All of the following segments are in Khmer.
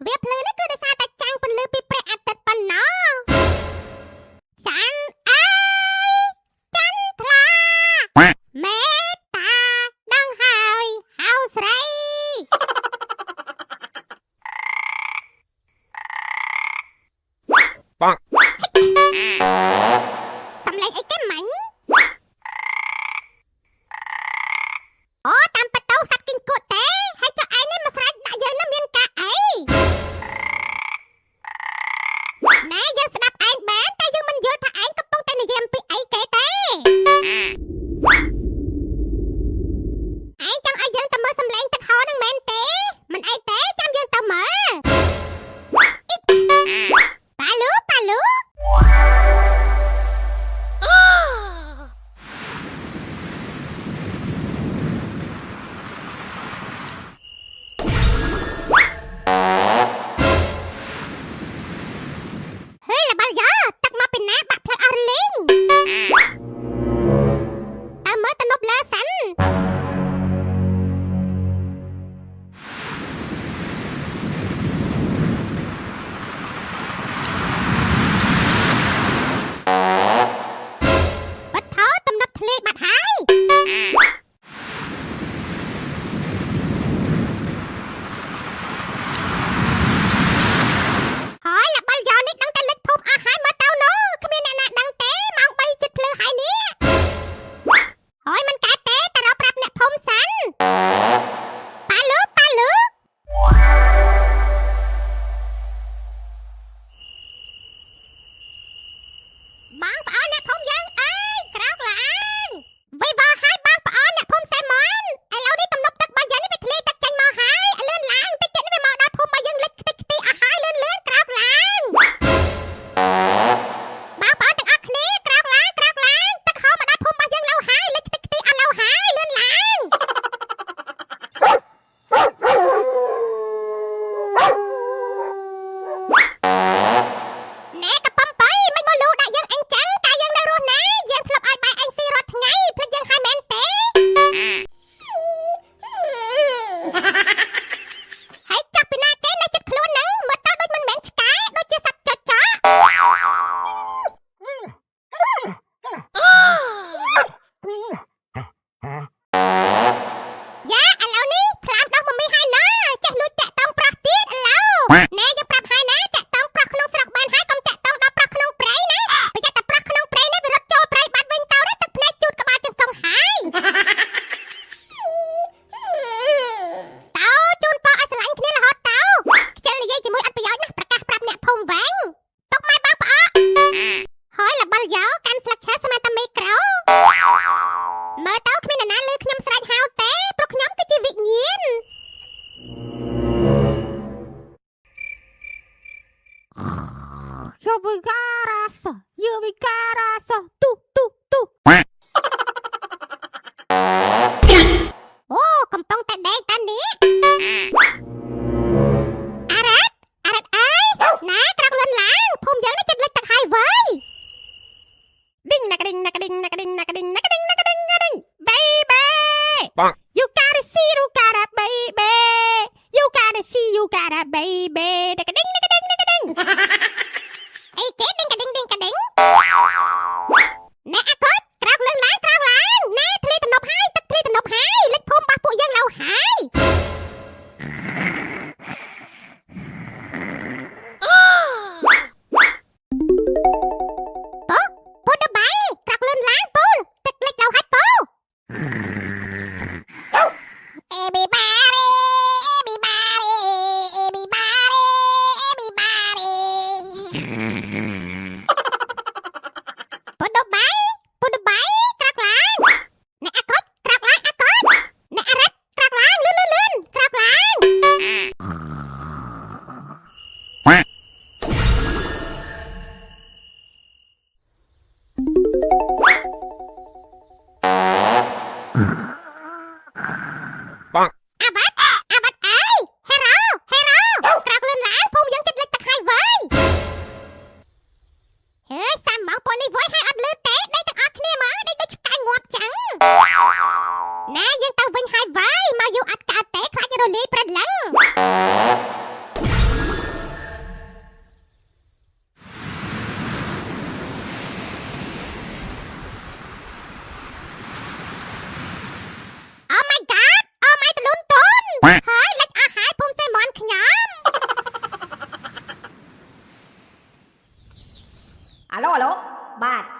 វាភ្លឺនេះគឺដោយសារតែចាំងពន្លឺពីព្រះអាទិត្យប៉ុណ្ណោះចាន់អើយចន្ទរាមេតាដឹងហើយហៅស្រីបងសំឡេងអីគេមាញ់អូតាមបតោសត្វគិញគក់ទេហើយចុះឯងនេះមកស្រែកដាក់យើងនឹងមានការអីណែយើងស្ដាប់ឯងបានតែយើងមិនយល់ថាឯងកំពុងតែនិយាយអំពីអីគេទេឯងចង់ឲ្យយើងទៅមើលសំឡេងទឹកហូរនឹងមែនទេមិនអីទេចាំយើងទៅមើលប៉ាលូប៉ាលូ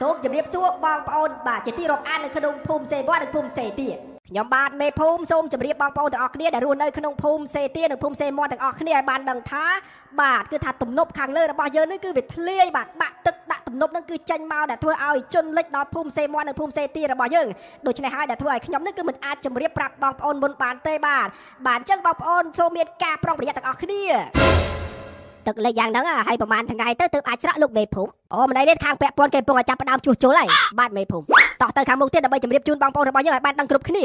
សូមជម្រាបសួរបងប្អូនបាទជាទីរាប់អាននៅក្នុងភូមិសេវ័តនិងភូមិសេទាខ្ញុំបាទមេភូមិសូមជម្រាបបងប្អូនទាំងអស់គ្នាដែលរស់នៅក្នុងភូមិសេទានិងភូមិសេមាត់ទាំងអស់គ្នាឲ្យបានដឹងថាបាទគឺថាទំនប់ខាងលើរបស់យើងនេះគឺវាធ្លាយបាទបាក់ទឹកដាក់ទំនប់នឹងគឺចេញមកដែលធ្វើឲ្យជន់លិចដល់ភូមិសេមាត់និងភូមិសេទារបស់យើងដូច្នេះហើយដែលធ្វើឲ្យខ្ញុំនេះគឺមិនអាចជម្រាបប្រាប់បងប្អូនមុនបានទេបាទអញ្ចឹងបងប្អូនសូមមានការប្រុងប្រយ័ត្នទាំងអស់គ្នាទឹកលេខយ៉ាងហ្នឹងហើយប្រហែលថ្ងៃទៅទើបអាចស្រក់លោកមេភូមិអូម្ដីនេះខាងពាក់ព័ន្ធគេពងឲ្យចាប់ផ្ដើមជួសជុលហើយបាទមេភូមិតោះទៅខាងមុខទៀតដើម្បីជម្រាបជូនបងប្អូនរបស់យើងឲ្យបានដឹងគ្រប់គ្នា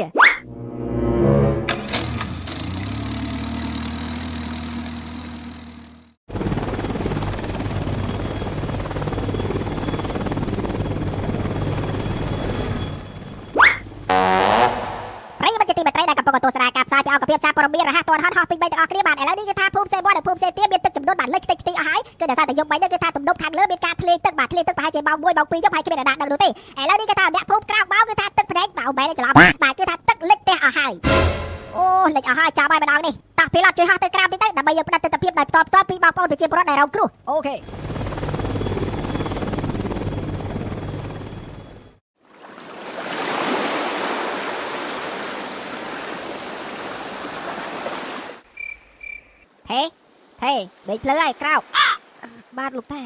ដែលកំពុងទស្សនាការផ្សាយពីអង្គភាពសារព័ត៌មានរហ័សទាន់ហត់ហោះពេញបីទាំងអស់គ្នាបាទឥឡូវនេះគឺថាភូមិសេវ័តនិងភូមិសេទាមានទឹកចំនួនបាទលិចខ្ទេចខ្ទីអស់ហើយគឺដោយសារតែយប់មិញគឺថាទំនប់ខាងលើមានការធ្លាយទឹកបាទធ្លាយទឹកប្រហែលជាម៉ោង1ម៉ោង2យប់ហើយគ្មានអ្នកណាដឹងនោះទេឥឡូវនេះគឺថាអ្នកភូមិក្រៅមកគឺថាទឹកភ្នែកបាទបែរច្រឡំបាទគឺថាទឹកលិចផ្ទះអស់ហើយអូលិចអស់ហើយចាប់ហើយម្ដងនេះតោះពីឡត់ជួយហោះទៅក្រៅបន្តិចទៅដើម្បីយើងផ្ដិតទិដ្ឋភាពដោយផ្ទាល់ពីបងប្អូនប្រជាពលរដ្ឋដែលរងគ្រោះអូខេហេបេកភ្លឺហើយក្រោកបាទលោកតា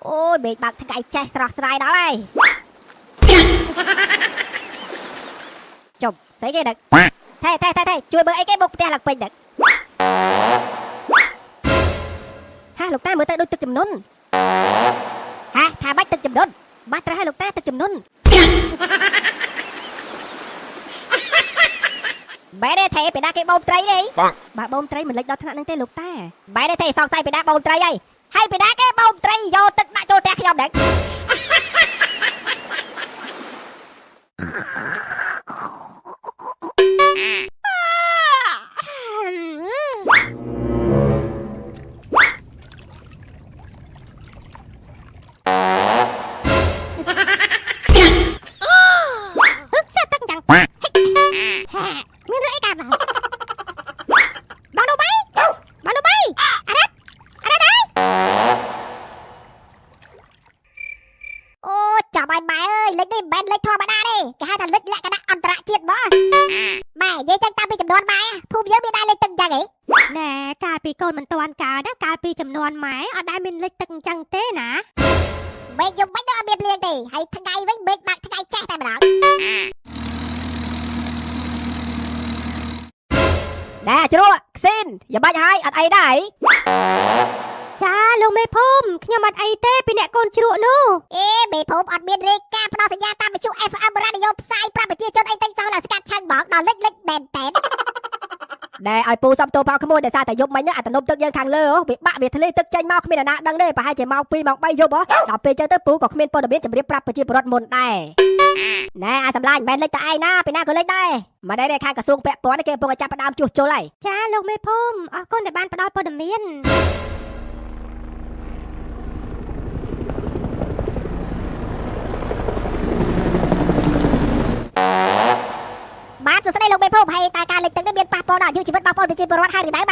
អូយបេកបើកថ្ងៃចេះស្រស់ស្រាយដល់ហើយចុះស្អីគេដឹកថេជួយមើលអីគេបុកផ្ទះឡើងពេញដឹកហាលោកតាមើលទៅដូចទឹកចំនួនហាថាបាច់ទឹកចំនួនបាទត្រូវហើយលោកតាទឹកចំនួនបែរទេពីណាគេបូមត្រីនេះបាទបូមត្រីមិនលិចដល់ថ្នាក់ហ្នឹងទេលោកតាបែរទេសង្ស័យពីណាបូមត្រីហើយពីណាគេបូមត្រីយកទឹកដាក់ចូលផ្ទះខ្ញុំហ្នឹងកូនមិនទាន់កើតណាកាលពីចំនួនម៉ែអត់ដែលមានលិចទឹកអញ្ចឹងទេណាបេកយំមិនដល់មានលៀងទេហើយថ្ងៃវិញបេកបាក់ថ្ងៃចេះតែម្ដងដែរជ្រក់ខ្ស៊ីនយ៉ាបាច់ហើយអត់អីដែរចាលោកមេភូមិខ្ញុំអត់អីទេពីអ្នកកូនជ្រក់នោះអេមេភូមិអត់មានរេការផ្ដល់សញ្ញាតាមវិទ្យុ FM រ៉ាឌីយ៉ូផ្សាយប្រាប់ប្រជាជនអីតិចសោះឡើងស្កាត់ឆឹងបងដល់លិចមែនតែនដែលឲ្យពូសំតោបោក្មួយដោយសារតែយប់មិញអាទំនប់ទឹកយើងខាងលើវាបាក់វាធ្លាយទឹកចេញមកគ្មានអ្នកណាដឹងទេប្រហែលជាម៉ោង2ម៉ោង3យប់ដល់ពេលចឹងទៅពូក៏គ្មានព័ត៌មានជម្រាបប្រាប់ប្រជាពលរដ្ឋមុនដែរណែអាសម្លាញ់មិនមែនលិចតែឯងណាពីណាក៏លិចដែរមកដែរខាងក្រសួងពាក់ព័ន្ធគេកំពុងចាប់ផ្ដើមជួសជុលហើយចាលោកមេភូមិអរគុណដែលបានផ្ដល់ព័ត៌មានបាទសួស្តីលោកមេភូមិហើយតើការលិចទឹកនេះមានប៉ះពាល់ដល់អាយុជីវិតបងប្អូនប្រជាពលរដ្ឋហើយឬដែរ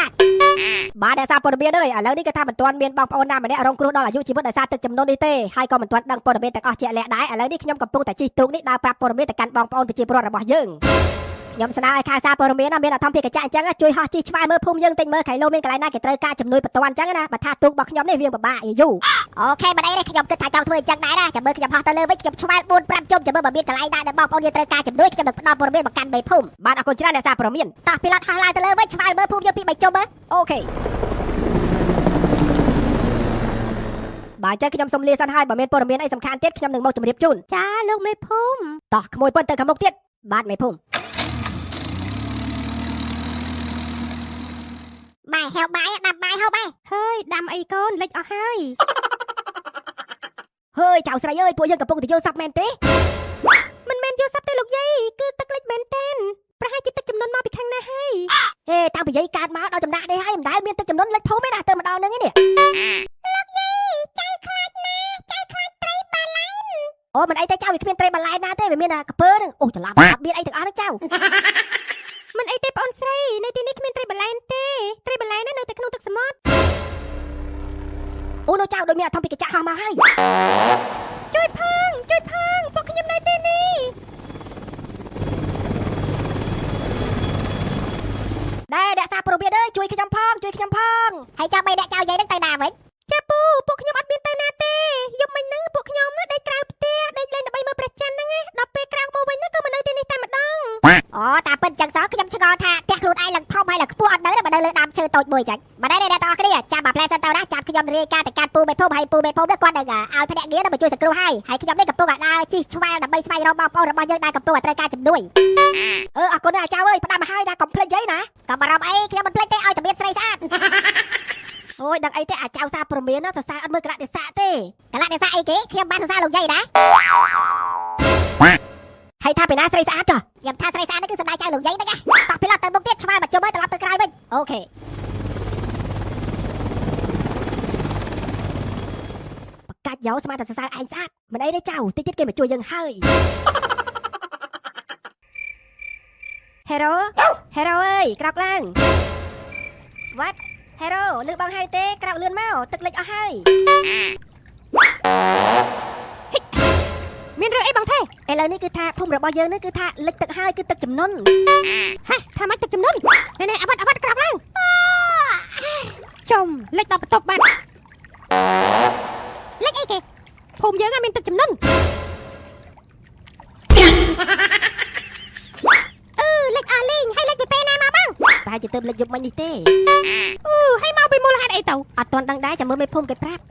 បាទដែលសារព័ត៌មាននេះឥឡូវនេះគឺថាមិនទាន់មានបងប្អូនណាម្នាក់រងគ្រោះដល់អាយុជីវិតដោយសារទឹកចំនួននេះទេហើយក៏មិនទាន់ដឹងព័ត៌មានទាំងអស់ជាក់លាក់ដែរឥឡូវនេះខ្ញុំកំពុងតែជិះទូកនេះដើរប្រាប់ព័ត៌មានទៅកាន់បងប្អូនប្រជាពលរដ្ឋរបស់យើងខ្ញុំស្នើឲ្យខាងសារព័ត៌មានមានអធិភាពកញ្ចាក់អញ្ចឹងជួយហោះជិះឆ្វែមើលភូមិយើងតិចមើលខៃឡូមានកន្លែងណាគេត្រូវការជំនួយបន្ទាន់អញ្ចឹងណាបើថាទូករបស់ខ្ញុំនេះវាពិបាកយូរអូខេមិនអីទេខ្ញុំគិតថាចង់ធ្វើអញ្ចឹងដែរណាចាំមើលខ្ញុំហោះទៅលើវិញខ្ញុំឆ្វែ4 5ជុំចាំមើលបើមានកន្លែងណាដែលបងប្អូនយើងត្រូវការជំនួយខ្ញុំនឹងផ្ដល់ព័ត៌មានមកកាន់មេភូមិបាទអរគុណច្រើនអ្នកសារព័ត៌មានតោះពីឡតហោះឡើងទៅលើវិញឆ្វែមើលភូមិយើងពី3ជុំមើលអូខេបាទចឹងខ្ញុំសូមលាសិនហើយបើមានព័ត៌មានអីសំខាន់ទៀតខ្ញុំនឹងមកជម្រាបជូនចាលោកមេភូមិតោះក្មួយប៉ុនទៅខាងមុខទៀតបាទមេភូមិម៉ែហៅបាយដាំបាយហៅបាយហើយដាំអីកូនលិចអស់ហើយហើយចៅស្រីអើយពួកយើងកំពុងតែយល់សັບមែនទេមិនមែនយល់សັບទេលោកយាយគឺទឹកលិចមែនតែនប្រហែលជាទឹកចំនួនមកពីខាងណាហើយហេតាំងពីយាយកើតមកដល់ចំណាក់នេះហើយមិនដែលមានទឹកចំនួនលិចភូមិទេណាទៅម្ដងហ្នឹងនេះលោកយាយចៅខ្លាចណាចៅខ្លាចត្រីបាឡែនអូមិនអីទេចៅវាគ្មានត្រីបាឡែនណាទេវាមានតែកពើហ្នឹងអូច្រឡំអត់មានអីទាំងអស់ហ្នឹងចៅមិនអីទេបងអូនស្រីនៅទីនេះគ្មានត្រីបាឡែនទេត្រីបាឡែននៅតែក្នុងទឹកសមុទ្រអូនៅចៅដូចមានអធិភាពកញ្ចាក់ហោះមកហើយ ជួយផងពួកខ្ញុំនៅទីនេះ ដែរអ្នកសារព័ត៌មានអើយជួយខ្ញុំផងហើយចាំបីអ្នកចៅយាយនឹងទៅណាវិញ ចាពូពួកខ្ញុំអត់មានទៅណាទេយប់មិញហ្នឹងពួកខ្ញុំដេកក្រៅផ្ទះដេកលេងដើម្បីមើលព្រះច័ន្ទហ្នឹងឯងដល់ពេលក្រៅមកវិញហ្នឹងក៏មកនៅទីនេះតែម្ដង អូតាពិតចឹងសោះខ្ញុំឆ្ងល់ថាផ្ទះខ្លួនឯងឡើងធំហើយឡើងខ្ពស់អត់នៅទេបើនៅលើដើមឈើតូចមួយចឹងបើដែរអ្នកទាំងអស់គ្នាចាំបាផ្លែសិនទៅណាចាំខ្ញុំរាយការណ៍ទៅកាន់ពូមេភូមិហើយពូមេភូមិនេះគាត់នឹងឲ្យភ្នាក់ងារទៅជួយសង្គ្រោះហើយខ្ញុំនេះកំពុងដើរជិះឆ្វែលដើម្បីស្វែងរកបងប្អូនរបស់យើងដែលកំពុងត្រូវការជំនួយអរគុណអាចារ្យអើយផ្ដាំមកហើយណាកុំភ្លេចយាយណាកុំបារម្ភអីខ្ញុំមិនភ្លេចទេឲ្យតែមានស្រីស្អាត អូយដឹងអីទេអាចៅសារព្រមានណាសរសើរអត់មើលកលៈទេសៈទេកលៈទេសៈអីគេខ្ញុំបានសរសើរលោកយាយណាហើយថាពីណាស្រីស្អាតចុះខ្ញុំថាស្រីស្អាតនេះគឺសម្ដេចចៅលោកយាយហ្នឹងតោះពីឡទៅមុខទៀតឆ្វែលមកជុំហើយត្រឡប់ទៅក្រោយវិញអូខេបកាច់យោស្មានតែសរសើរឯងស្អាតមិនអីទេចៅតិចទៀតគេមកជួយយើងហើយ Hero អើយក្រោកឡើង What Hero លឺបងហើយទេក្រោកលឿនមកទឹកលិចអស់ហើយមានរឿងអីបងទេឥឡូវនេះគឺថាភូមិរបស់យើងនេះគឺថាលិចទឹកហើយគឺទឹកជំនន់ហេថាម៉េចទឹកជំនន់ណែអាវ៉ាត់ក្រោកឡើងចំលិចដល់បន្ទប់បាត់លិចអីគេភូមិយើងមានទឹកជំនន់លិចអស់លីងហើយលិចពីពេលណាមកបងប្រហែលជាទៅលិចយប់មិញនេះទេហើយមកពីមូលហេតុអីទៅអត់ទាន់ដឹងដែរចាំមើលមេភូមិគេប្រាប់